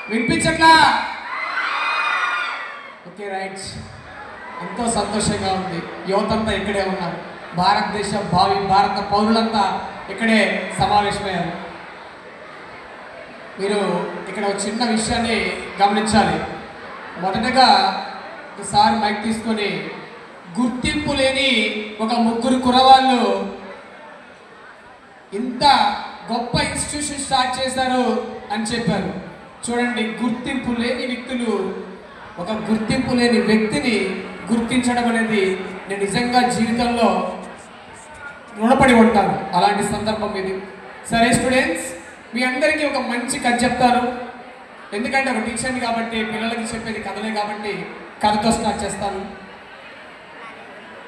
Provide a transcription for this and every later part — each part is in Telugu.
వినిపించట్లా? Okay right. ఎంతో సంతోషంగా ఉంది. యువతంతా ఇక్కడే ఉన్నారు. భారతదేశ భారత పౌరులంతా ఇక్కడే సమావేశమయ్యారు. మీరు ఇక్కడ ఒక చిన్న విషయాన్ని గమనించాలి. మొదటగా ఒకసారి మైక్ తీసుకొని గుర్తింపు లేని ఒక ముగ్గురు కురవాళ్ళు ఇంత గొప్ప ఇన్స్టిట్యూషన్ స్టార్ట్ చేశారు అని చెప్పారు. చూడండి, గుర్తింపు లేని వ్యక్తులు ఒక గుర్తింపు లేని వ్యక్తిని గుర్తించడం అనేది నేను నిజంగా జీవితంలో రుణపడి ఉంటాను. అలాంటి సందర్భం ఇది. సరే స్టూడెంట్స్, మీ అందరికీ ఒక మంచి కథ చెప్తాను. ఎందుకంటే ఒక టీచర్ని కాబట్టి పిల్లలకి చెప్పేది కథలే కాబట్టి కథతో స్టార్ట్ చేస్తాను.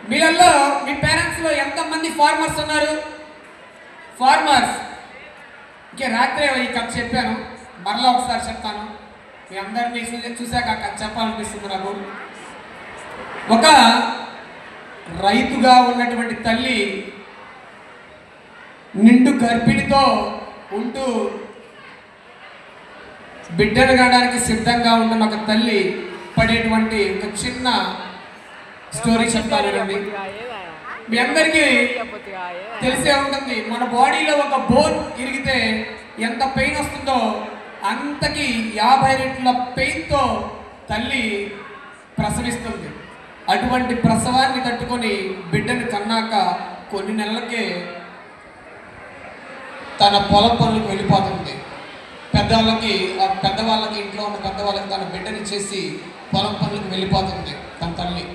మీరల్లో మీ పేరెంట్స్లో ఎంతమంది ఫార్మర్స్ ఉన్నారు? ఫార్మర్స్. ఇంకే రాత్రే ఈ కథ చెప్పాను, మరలా ఒకసారి చెప్తాను. మీ అందరినీ చూశాక కథ చెప్పాలనిపిస్తుంది నాకు. ఒక రైతుగా ఉన్నటువంటి తల్లి నిండు గర్భిణితో ఉంటూ బిడ్డను కావడానికి సిద్ధంగా ఉన్న ఒక తల్లి పడేటువంటి ఒక చిన్న స్టోరీ చెప్తానండి. మీ అందరికీ తెలిసే ఉంటుంది, మన బాడీలో ఒక బోన్ ఇరిగితే ఎంత పెయిన్ వస్తుందో అంతకి 50 రెట్ల పెయిన్తో తల్లి ప్రసవిస్తుంది. అటువంటి ప్రసవాన్ని తట్టుకొని బిడ్డను కన్నాక కొన్ని నెలలకే తన పొలం పనులకు వెళ్ళిపోతుంది. పెద్దవాళ్ళకి ఇంట్లో ఉన్న పెద్దవాళ్ళకి తన బిడ్డని చేసి పొలం పనులకు వెళ్ళిపోతుంది తన తల్లి.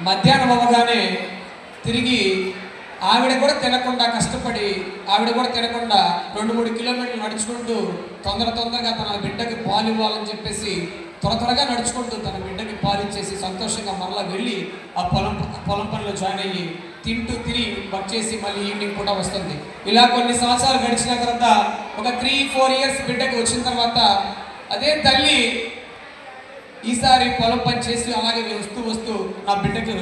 మధ్యాహ్నం అవ్వగానే తిరిగి ఆవిడ కూడా తినకుండా కష్టపడి ఆవిడ కూడా తినకుండా 2-3 కిలోమీటర్లు నడుచుకుంటూ తొందరగా తన బిడ్డకి పాలు ఇవ్వాలని చెప్పేసి త్వరగా నడుచుకుంటూ తన బిడ్డకి పాలు ఇచ్చేసి సంతోషంగా మరలా వెళ్ళి ఆ పొలం పనిలో జాయిన్ అయ్యి తింటూ తిరిగి వచ్చేసి మళ్ళీ ఈవినింగ్ కూడా వస్తుంది. ఇలా కొన్ని సంవత్సరాలు గడిచిన తర్వాత ఒక 3-4 ఇయర్స్ బిడ్డకి వచ్చిన తర్వాత అదే తల్లి ఈసారి పొలం పని చేసి అలాగే వస్తూ నా బిడ్డకు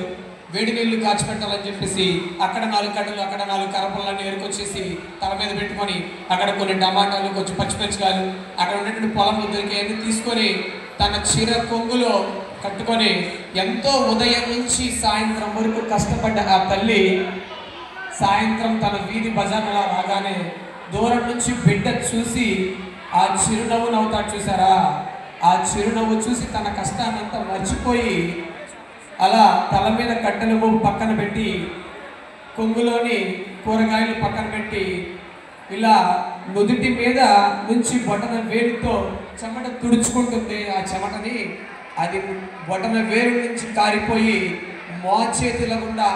వేడి నీళ్లు కాచిపెట్టాలని చెప్పేసి అక్కడ 4 కట్టలు అక్కడ 4 కరపలన్నీ ఎరుకొచ్చేసి తల మీద పెట్టుకొని అక్కడ కొన్ని టమాటాలు కొంచెం పచ్చిమిరపకాయలు అక్కడ ఉన్నటువంటి పొలంలో దొరికేది తీసుకొని తన చీర కొంగులో కట్టుకొని ఎంతో ఉదయం నుంచి సాయంత్రం వరకు కష్టపడ్డ ఆ తల్లి సాయంత్రం తన వీధి బజార్లో రాగానే దూరం నుంచి బిడ్డ చూసి ఆ చిరునవ్వు నవ్వుతాడు చూసారా? ఆ చిరునవ్వు చూసి తన కష్టాన్నంతా మర్చిపోయి అలా తల మీద కట్టెల మూపు పక్కన పెట్టి కొంగులోని కూరగాయలు పక్కన పెట్టి ఇలా నుదుటి మీద నుంచి బొటన వేలుతో చెమట తుడుచుకుంటుంది. ఆ చెమటని అది బొటన వేలు నుంచి కారిపోయి మోచేతుల గుండా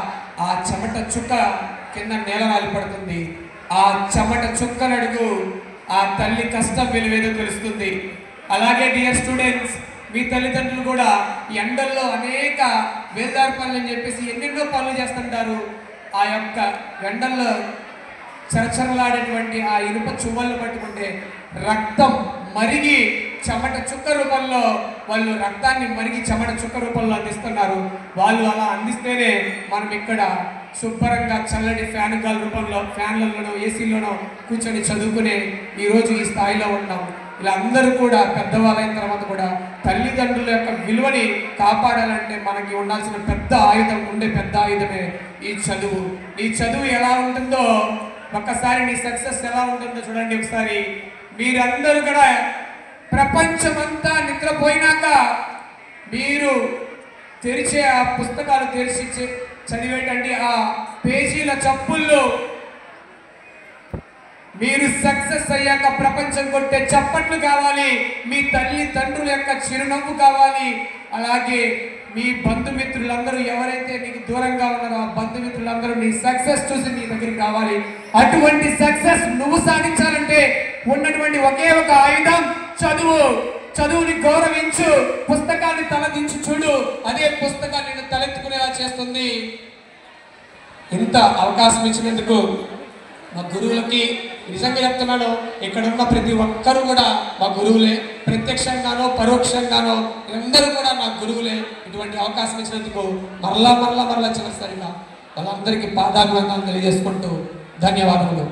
ఆ చెమట చుక్క కింద నేల రాలిపడుతుంది. ఆ చెమట చుక్కనడుగు ఆ తల్లి కష్టం విలువేదో తెలుస్తుంది. అలాగే డియర్ స్టూడెంట్స్, మీ తల్లిదండ్రులు కూడా ఎండల్లో అనేక వేల్దారి పనులు అని చెప్పేసి ఎన్నెన్నో పనులు చేస్తుంటారు. ఆ యొక్క ఎండల్లో చరచరలాడేటువంటి ఆ ఇనుప చువ్వలు పట్టుకుంటే రక్తం మరిగి చెమట చుక్క రూపంలో వాళ్ళు రక్తాన్ని మరిగి చెమట చుక్క రూపంలో అందిస్తున్నారు. వాళ్ళు అలా అందిస్తేనే మనం ఇక్కడ శుభ్రంగా చల్లటి ఫ్యాన్ గాలి రూపంలో ఫ్యాన్లలోనో ఏసీలోనో కూర్చొని చదువుకునే ఈరోజు ఈ స్థాయిలో ఉన్నాం. ఇలా అందరూ కూడా పెద్దవాళ్ళైన తర్వాత కూడా తల్లిదండ్రుల యొక్క విలువని కాపాడాలంటే మనకి ఉండాల్సిన పెద్ద ఆయుధమే ఈ చదువు. ఈ చదువు ఎలా ఉంటుందో ఒక్కసారి నీ సక్సెస్ ఎలా ఉంటుందో చూడండి. ఒకసారి మీరందరూ కూడా ప్రపంచమంతా నిద్రపోయినాక మీరు తెరిచే ఆ పుస్తకాలు తెరిచి చదివేటండి ఆ పేజీల చప్పుల్లో మీరు సక్సెస్ అయ్యాక ప్రపంచం కొట్టే చప్పట్లు కావాలి, మీ తల్లిదండ్రుల యొక్క చిరునవ్వు కావాలి. అలాగే మీ బంధుమిత్రులందరూ ఎవరైతే నీకు దూరంగా ఉన్నారో ఆ బంధుమిత్రులందరూ నీ సక్సెస్ చూసి నీ దగ్గరికి కావాలి. అటువంటి సక్సెస్ నువ్వు సాధించాలంటే ఉన్నటువంటి ఒకే ఒక ఆయుధం చదువు. చదువుని గౌరవించు, పుస్తకాన్ని తలదించి చూడు, అదే పుస్తకాన్ని నిన్ను తలెత్తుకునేలా చేస్తుంది. ఇంత అవకాశం ఇచ్చినందుకు మా గురువులకి నిజంగా చెప్తున్నాను, ఇక్కడ ఉన్న ప్రతి ఒక్కరు కూడా మా గురువులే, ప్రత్యక్షంగానో పరోక్షంగానో అందరూ కూడా నా గురువులే. ఇటువంటి అవకాశం ఇచ్చినందుకు మరలా చివరిసారిగా వాళ్ళందరికీ పాదాభివందనాలు తెలియజేసుకుంటూ ధన్యవాదములు.